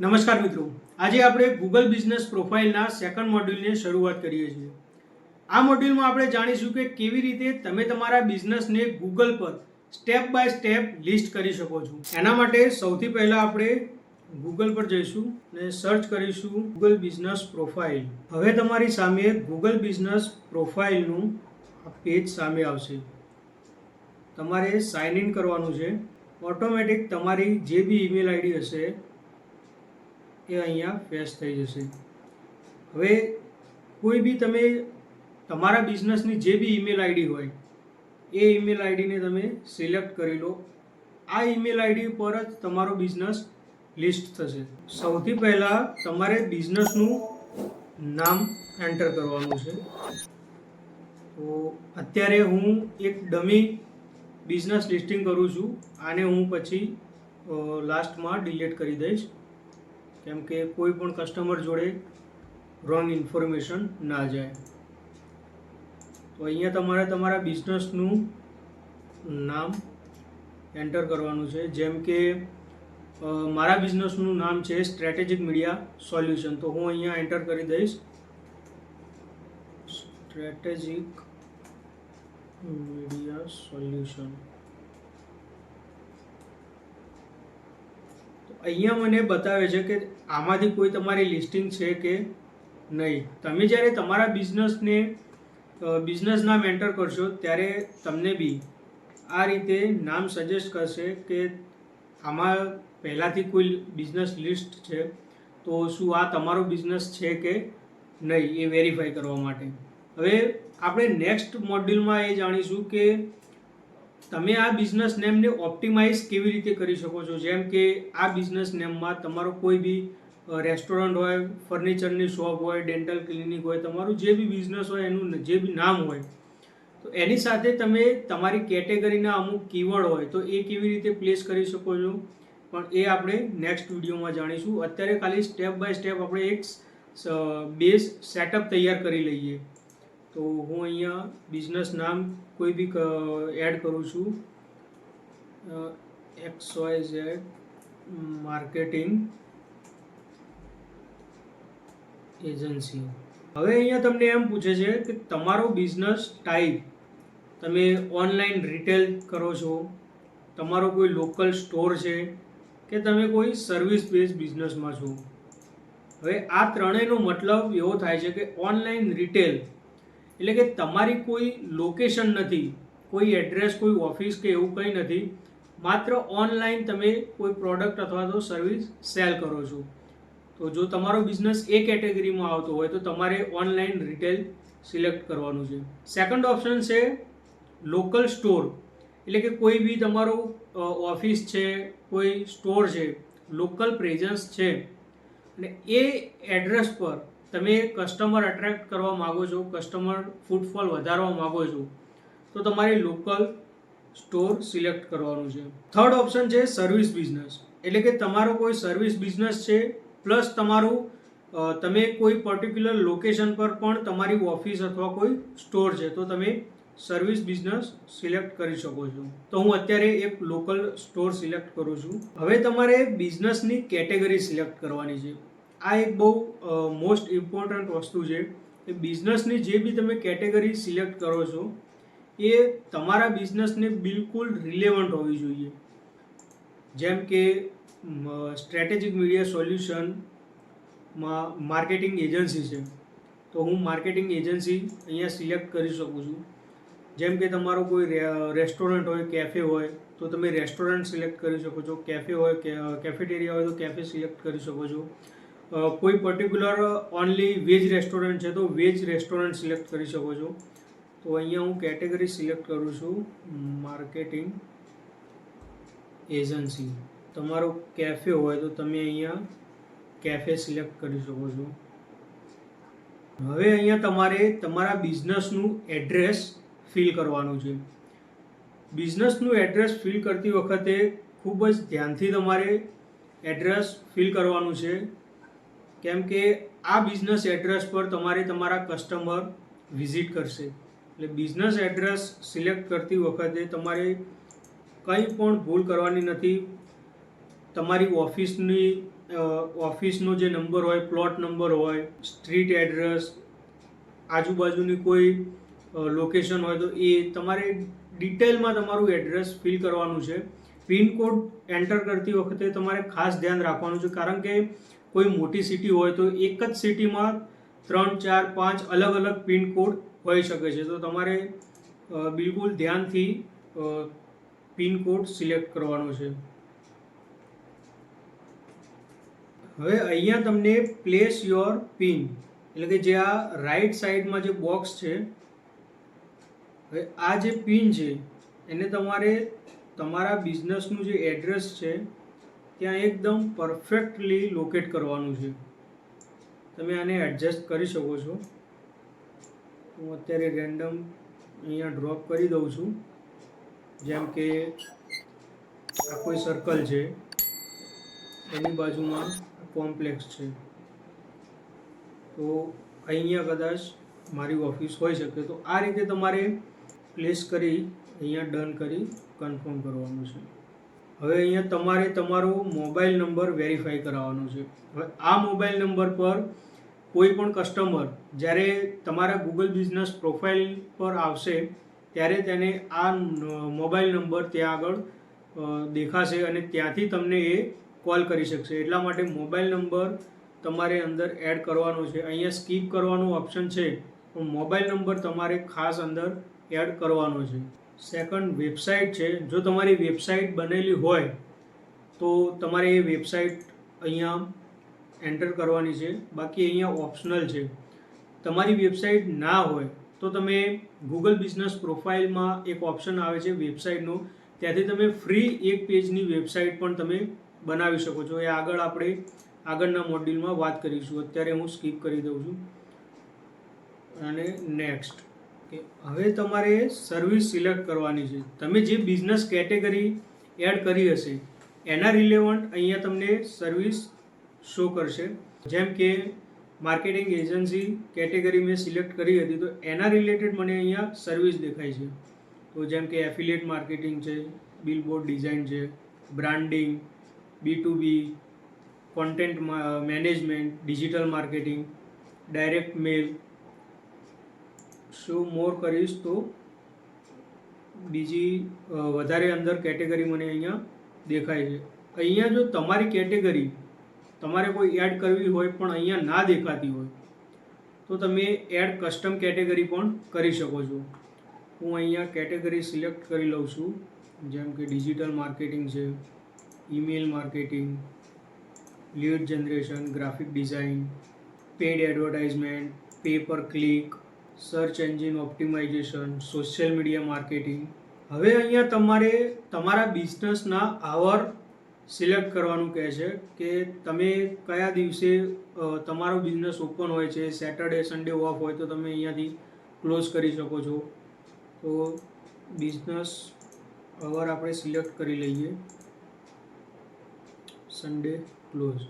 નમસ્કાર મિત્રો, આજે આપણે ગૂગલ બિઝનેસ પ્રોફાઇલના સેકન્ડ મોડ્યુલની શરૂઆત કરીએ છીએ. આ મોડ્યુલમાં આપણે જાણીશું કે કેવી રીતે તમે તમારા બિઝનેસને ગૂગલ પર સ્ટેપ બાય સ્ટેપ લિસ્ટ કરી શકો છો. એના માટે સૌથી પહેલાં આપણે ગૂગલ પર જઈશું અને સર્ચ કરીશું ગૂગલ બિઝનેસ પ્રોફાઇલ. હવે તમારી સામે ગૂગલ બિઝનેસ પ્રોફાઇલનું આ પેજ સામે આવશે. તમારે સાઇન ઇન કરવાનું છે. ઓટોમેટિક તમારી જે બી ઈમેલ આઈડી હશે એ અહીંયા ફેચ થઈ જશે. હવે કોઈ બી તમે તમારા બિઝનેસની જે બી ઈમેલ આઈડી હોય એ ઈમેલ આઈડીને તમે સિલેક્ટ કરી લો. આ ઈમેલ આઈડી પર જ તમારો બિઝનેસ લિસ્ટ થશે. સૌથી પહેલાં તમારે બિઝનેસનું નામ એન્ટર કરવાનું છે. તો અત્યારે હું એક ડમી બિઝનેસ લિસ્ટિંગ કરું છું. આને હું પછી લાસ્ટમાં ડિલીટ કરી દઈશ, કેમ કે કોઈ પણ કસ્ટમર જોડે રોંગ ઇન્ફોર્મેશન ના જાય. તો અહીંયા તમારે તમારા બિઝનેસનું નામ એન્ટર કરવાનું છે. જેમ કે મારા બિઝનેસનું નામ છે સ્ટ્રેટેજિક મીડિયા સોલ્યુશન. તો હું અહીંયા એન્ટર કરી દઈશ સ્ટ્રેટેજિક મીડિયા સોલ્યુશન. અહીંયા મને બતાવે છે કે આમાંથી કોઈ તમારી લિસ્ટિંગ છે કે નહીં. તમે જ્યારે તમારા બિઝનેસ નામ એન્ટર કરશો ત્યારે તમને બી આ રીતે નામ સજેસ્ટ કરશે કે આમાં પહેલાંથી કોઈ બિઝનેસ લિસ્ટ છે, તો શું આ તમારો બિઝનેસ છે કે નહીં એ વેરીફાઈ કરવા માટે. હવે આપણે નેક્સ્ટ મોડ્યુલમાં એ જાણીશું કે તમે આ બિઝનેસ નેમને ઓપ્ટિમાઇઝ કેવી રીતે કરી શકો છો. જેમ કે આ બિઝનેસ નેમમાં તમારો કોઈ બી રેસ્ટોરન્ટ હોય, ફર્નિચરની શોપ હોય, ડેન્ટલ ક્લિનિક હોય, તમારું જે બી બિઝનેસ હોય એનું જે બી નામ હોય, તો એની સાથે તમે તમારી કેટેગરીના અમુક કીવર્ડ હોય તો એ કેવી રીતે પ્લેસ કરી શકો છો, પણ એ આપણે નેક્સ્ટ વિડીયોમાં જાણીશું. અત્યારે ખાલી સ્ટેપ બાય સ્ટેપ આપણે એક બેઝ સેટઅપ તૈયાર કરી લઈએ. તો હું અહીંયા બિઝનેસ નામ કોઈ બી એડ કરું છું, XYZ માર્કેટિંગ એજન્સી. હવે અહીંયા તમને એમ પૂછે છે કે તમારો બિઝનેસ ટાઈપ, તમે ઓનલાઈન રિટેલ કરો છો, તમારો કોઈ લોકલ સ્ટોર છે, કે તમે કોઈ સર્વિસ બેઝ બિઝનેસમાં છો. હવે આ ત્રણેયનો મતલબ એવો થાય છે કે ઓનલાઈન રિટેલ એટલે કે તમારી કોઈ લોકેશન નથી, કોઈ એડ્રેસ, કોઈ ઓફિસ કે એવું કંઈ નથી, માત્ર ઓનલાઈન તમે કોઈ પ્રોડક્ટ અથવા તો સર્વિસ સેલ કરો છો. તો જો તમારો બિઝનેસ એ કેટેગરીમાં આવતો હોય તો તમારે ઓનલાઈન રિટેલ સિલેક્ટ કરવાનું છે. સેકન્ડ ઓપ્શન છે લોકલ સ્ટોર, એટલે કે કોઈ બી તમારો ઓફિસ છે, કોઈ સ્ટોર છે, લોકલ પ્રેઝન્સ છે અને એ એડ્રેસ પર તમે કસ્ટમર અટ્રેક્ટ કરવા માગો છો, કસ્ટમર ફૂટફોલ વધારવા માગો છો, તો તમારે લોકલ સ્ટોર સિલેક્ટ કરવાનું છે. થર્ડ ઓપ્શન છે સર્વિસ બિઝનેસ, એટલે કે તમારો કોઈ સર્વિસ બિઝનેસ છે પ્લસ તમારું તમે કોઈ પર્ટિક્યુલર લોકેશન પર પણ તમારી ઓફિસ અથવા કોઈ સ્ટોર છે, તો તમે સર્વિસ બિઝનેસ સિલેક્ટ કરી શકો છો. તો હું અત્યારે એક લોકલ સ્ટોર સિલેક્ટ કરું છું. હવે તમારે બિઝનેસની કેટેગરી સિલેક્ટ કરવાની છે. આ એક બહુ મોસ્ટ ઇમ્પોર્ટન્ટ વસ્તુ છે કે બિઝનેસની જે બી તમે કેટેગરી સિલેક્ટ કરો છો એ તમારા બિઝનેસને બિલકુલ રિલેવન્ટ હોવી જોઈએ. જેમ કે સ્ટ્રેટેજિક મીડિયા સોલ્યુશનમાં માર્કેટિંગ એજન્સી છે, તો હું માર્કેટિંગ એજન્સી અહીંયા સિલેક્ટ કરી શકું છું. જેમ કે તમારો કોઈ રેસ્ટોરન્ટ હોય, કેફે હોય, તો તમે રેસ્ટોરન્ટ સિલેક્ટ કરી શકો છો. કેફે હોય, કેફેટેરિયા હોય તો કેફે સિલેક્ટ કરી શકો છો. કોઈ પર્ટિક્યુલર ઓનલી વેજ રેસ્ટોરન્ટ છે તો વેજ રેસ્ટોરન્ટ સિલેક્ટ કરી શકો છો. તો અહીંયા હું કેટેગરી સિલેક્ટ કરું છું માર્કેટિંગ એજન્સી. તમારો કેફે હોય તો તમે અહીંયા કેફે સિલેક્ટ કરી શકો છો. હવે અહીંયા તમારે તમારા બિઝનેસનું એડ્રેસ ફિલ કરવાનું છે. બિઝનેસનું એડ્રેસ ફિલ કરતી વખતે ખૂબ જ ધ્યાનથી તમારે એડ્રેસ ફિલ કરવાનું છે, કેમ કે આ બિઝનેસ એડ્રેસ પર તમારે તમારા કસ્ટમર વિઝિટ કરશે. એટલે બિઝનેસ એડ્રેસ સિલેક્ટ કરતી વખતે તમારે કંઈ પણ ભૂલ કરવાની નથી. તમારી ઓફિસની ઓફિસનો જે નંબર હોય, પ્લોટ નંબર હોય, સ્ટ્રીટ એડ્રેસ, આજુબાજુની કોઈ લોકેશન હોય તો એ તમારે ડિટેલમાં તમારું એડ્રેસ ફિલ કરવાનું છે. પિનકોડ એન્ટર કરતી વખતે તમારે ખાસ ધ્યાન રાખવાનું છે, કારણ કે કોઈ મોટી સિટી હોય તો એક જ સિટીમાં 3, 4, 5 અલગ અલગ પિનકોડ હોઈ શકે છે. તો તમારે બિલકુલ ધ્યાનથી પિનકોડ સિલેક્ટ કરવાનો છે. હવે અહીંયા તમને પ્લેસ યોર પિન, એટલે કે જે આ રાઈટ સાઈડમાં જે બોક્સ છે, હવે આ જે પિન છે એને તમારે તમારા બિઝનેસનું જે એડ્રેસ છે ત્યાં એકદમ પરફેક્ટલી લોકેટ કરવાનું છે. તમે આને એડજસ્ટ કરી શકો છો. હું અત્યારે રેન્ડમ અહીંયા ડ્રોપ કરી દઉં છું. જેમ કે આ કોઈ સર્કલ છે, એની બાજુમાં કોમ્પ્લેક્સ છે, તો અહીંયા કદાચ મારી ઓફિસ હોઈ શકે. તો આ રીતે તમારે પ્લેસ કરી અહીંયા ડન કરી કન્ફર્મ કરવાનું છે. હવે અહીંયા તમારે તમારો મોબાઈલ નંબર વેરીફાઈ કરાવવાનો છે. હવે આ મોબાઈલ નંબર પર કોઈ પણ કસ્ટમર જ્યારે તમારા ગૂગલ બિઝનેસ પ્રોફાઇલ પર આવશે ત્યારે તેને આ મોબાઈલ નંબર ત્યાં આગળ દેખાશે અને ત્યાંથી તમને એ કોલ કરી શકશે. એટલા માટે મોબાઈલ નંબર તમારે અંદર એડ કરવાનો છે. અહીંયા સ્કીપ કરવાનું ઓપ્શન છે, પણ મોબાઈલ નંબર તમારે ખાસ અંદર એડ કરવાનો છે. સેકન્ડ, વેબસાઇટ છે. જો તમારી વેબસાઇટ બનેલી હોય તો તમારે એ વેબસાઇટ અહીંયા એન્ટર કરવાની છે. બાકી અહીંયા ઓપ્શનલ છે. તમારી વેબસાઇટ ના હોય તો તમે ગૂગલ બિઝનેસ પ્રોફાઇલમાં એક ઓપ્શન આવે છે વેબસાઇટનો, ત્યાંથી તમે ફ્રી એક પેજની વેબસાઇટ પણ તમે બનાવી શકો છો. એ આગળ આપણે આગળના મોડ્યુલમાં વાત કરીશું. અત્યારે હું સ્કીપ કરી દઉં છું અને નેક્સ્ટ. હવે તમારે સર્વિસ સિલેક્ટ કરવાની છે. તમે જે બિઝનેસ કેટેગરી એડ કરી હશે એના રિલેવન્ટ અહીંયા તમને સર્વિસ શો કરશે. જેમ કે માર્કેટિંગ એજન્સી કેટેગરી મેં સિલેક્ટ કરી હતી તો એના રિલેટેડ મને અહીંયા સર્વિસ દેખાય છે. તો જેમ કે એફિલિએટ માર્કેટિંગ છે, બિલબોર્ડ ડિઝાઇન છે, branding, B2B, content management, digital marketing, direct mail. Show more કરીશ તો બીજી વધારે અંદર કેટેગરી મને અહીંયા દેખાય છે. અહીંયા જો તમારી કેટેગરી તમારે કોઈ એડ કરવી હોય પણ અહીંયા ના દેખાતી હોય તો તમે એડ કસ્ટમ કેટેગરી પણ કરી શકો છો. હું અહીંયા કેટેગરી સિલેક્ટ કરી લઉં છું. જેમ કે ડિજિટલ માર્કેટિંગ છે, email marketing, lead generation, graphic design, paid advertisement, pay per click, search engine optimization, social media marketing. હવે અહીંયા તમારે તમારા બિઝનેસના આવર સિલેક્ટ કરવાનું કહે છે કે તમે કયા દિવસે તમારો બિઝનેસ ઓપન હોય છે. સેટરડે સન્ડે ઓફ હોય તો તમે અહીંયાથી ક્લોઝ કરી શકો છો. તો બિઝનેસ અવર આપણે સિલેક્ટ કરી લઈએ, સન્ડે ક્લોઝ.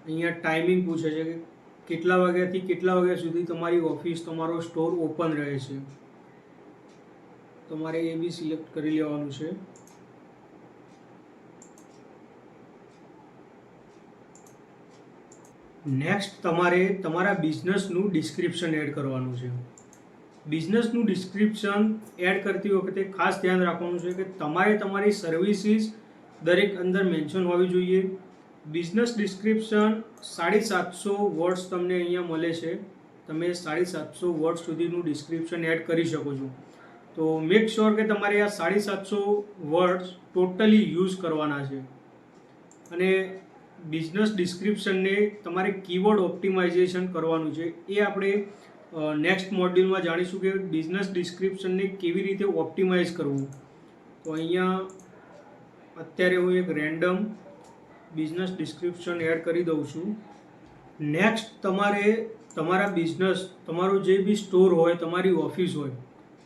અહીંયા ટાઈમિંગ પૂછે છે કે કેટલા વાગ્યાથી કેટલા વાગ્યા સુધી તમારી ઓફિસ, તમારો સ્ટોર ઓપન રહે છે. તમારે એ બી સિલેક્ટ કરી લેવાનું છે. નેક્સ્ટ તમારે તમારા બિઝનેસનું ડિસ્ક્રિપ્શન એડ કરવાનું છે. બિઝનેસનું ડિસ્ક્રિપ્શન એડ કરતી વખતે ખાસ ધ્યાન રાખવાનું છે કે તમારે તમારી સર્વિસીસ દરેક અંદર મેન્શન હોવી જોઈએ. બિઝનેસ ડિસ્ક્રિપ્શન 750 વર્ડ્સ તમને અહીંયા મળે છે. તમે 750 વર્ડ સુધીનું ડિસ્ક્રિપ્શન એડ કરી શકો છો. તો મેક શ્યોર કે તમારે આ 750 વર્ડ્સ ટોટલી યુઝ કરવાના છે. અને બિઝનેસ ડિસ્ક્રિપ્શનને તમારે કીવર્ડ ઓપ્ટિમાઇઝેશન કરવાનું છે. એ આપણે નેક્સ્ટ મોડ્યુલમાં જાણીશું કે બિઝનેસ ડિસ્ક્રિપ્શનને કેવી રીતે ઓપ્ટિમાઇઝ કરવું. તો અહીંયા અત્યારે હું એક રેન્ડમ બિઝનેસ ડિસ્ક્રિપ્શન એડ કરી દઉં છું. નેક્સ્ટ તમારે તમારા બિઝનેસ, તમારું જે બી સ્ટોર હોય, તમારી ઓફિસ હોય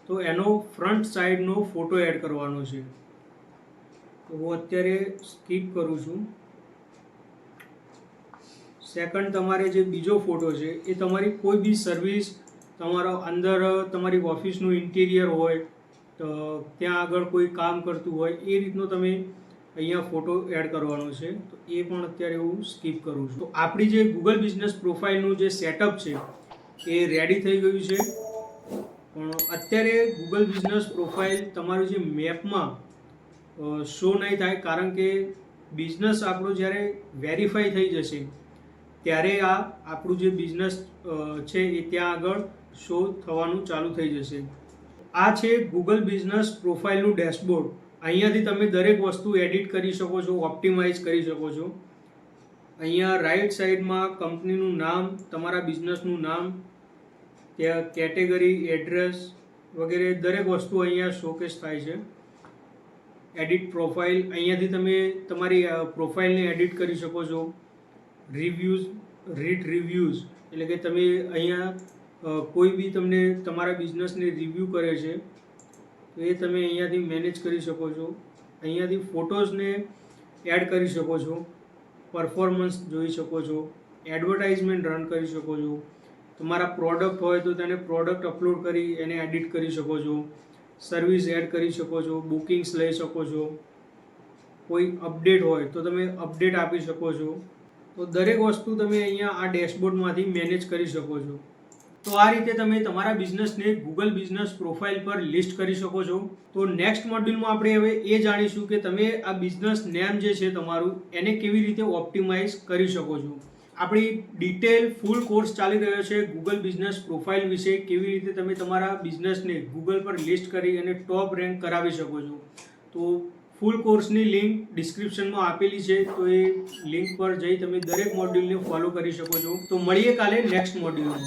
તો એનો ફ્રન્ટ સાઈડનો ફોટો એડ કરવાનો છે. તો હું અત્યારે સ્કીપ કરું છું. સેકન્ડ, તમારે જે બીજો ફોટો છે એ તમારી કોઈ બી સર્વિસ, તમારો અંદર તમારી ઓફિસનું ઇન્ટિરિયર હોય તો ત્યાં આગળ કોઈ કામ કરતું હોય એ રીતનો તમે અહીંયા ફોટો એડ કરવાનો છે, તો એ પણ અત્યારે હું સ્કીપ કરું છું. તો આપણી જે ગૂગલ બિઝનેસ પ્રોફાઇલનું જે સેટઅપ છે એ રેડી થઈ ગયું છે. પણ અત્યારે ગૂગલ બિઝનેસ પ્રોફાઇલ તમારું જે મેપમાં શો નહીં થાય, કારણ કે બિઝનેસ આપણો જ્યારે વેરીફાઈ થઈ જશે ત્યારે આ આપણું જે બિઝનેસ છે એ ત્યાં આગળ શો થવાનું ચાલુ થઈ જશે. આ છે ગૂગલ બિઝનેસ પ્રોફાઇલનું ડેશબોર્ડ. અહીંયાથી તમે દરેક વસ્તુ એડિટ કરી શકો છો, ઓપ્ટિમાઇઝ કરી શકો છો. અહીંયા રાઈટ સાઈડમાં કંપનીનું નામ, તમારા બિઝનેસનું નામ, ત્યાં કેટેગરી, એડ્રેસ વગેરે દરેક વસ્તુ અહીંયા શોકેસ થાય છે. એડિટ પ્રોફાઇલ, અહીંયાથી તમે તમારી પ્રોફાઇલને એડિટ કરી શકો છો. રિવ્યૂઝ, રીડ રિવ્યૂઝ, એટલે કે તમે અહીંયા કોઈ બી તમને તમારા બિઝનેસને રિવ્યૂ કરે છે તો એ તમે અહીંયાથી મેનેજ કરી શકો છો. અહીંયાથી ફોટોઝને એડ કરી શકો છો, પરફોર્મન્સ જોઈ શકો છો, એડવર્ટાઇઝમેન્ટ રન કરી શકો છો. તમારા પ્રોડક્ટ હોય તો તેને પ્રોડક્ટ અપલોડ કરી એને એડિટ કરી શકો છો. સર્વિસ એડ કરી શકો છો, બુકિંગ્સ લઈ શકો છો. કોઈ અપડેટ હોય તો તમે અપડેટ આપી શકો છો. તો દરેક વસ્તુ તમે અહીંયા આ ડેશબોર્ડમાંથી મેનેજ કરી શકો છો. તો આ રીતે તમે તમારા બિઝનેસને ગૂગલ બિઝનેસ પ્રોફાઇલ પર લિસ્ટ કરી શકો છો. તો નેક્સ્ટ મોડ્યુલમાં આપણે હવે એ જાણીશું કે તમે આ બિઝનેસ નેમ જે છે તમારું એને કેવી રીતે ઓપ્ટિમાઇઝ કરી શકો છો. આપણી ડિટેલ ફૂલ કોર્સ ચાલી રહ્યો છે ગૂગલ બિઝનેસ પ્રોફાઇલ વિશે, કેવી રીતે તમે તમારા બિઝનેસને ગૂગલ પર લિસ્ટ કરી અને ટોપ રેન્ક કરાવી શકો છો. તો ફૂલ કોર્સની લિંક ડિસ્ક્રિપ્શનમાં આપેલી છે, તો એ લિંક પર જઈ તમે દરેક મોડ્યુલને ફોલો કરી શકો છો. તો મળીએ કાલે નેક્સ્ટ મોડ્યુલમાં.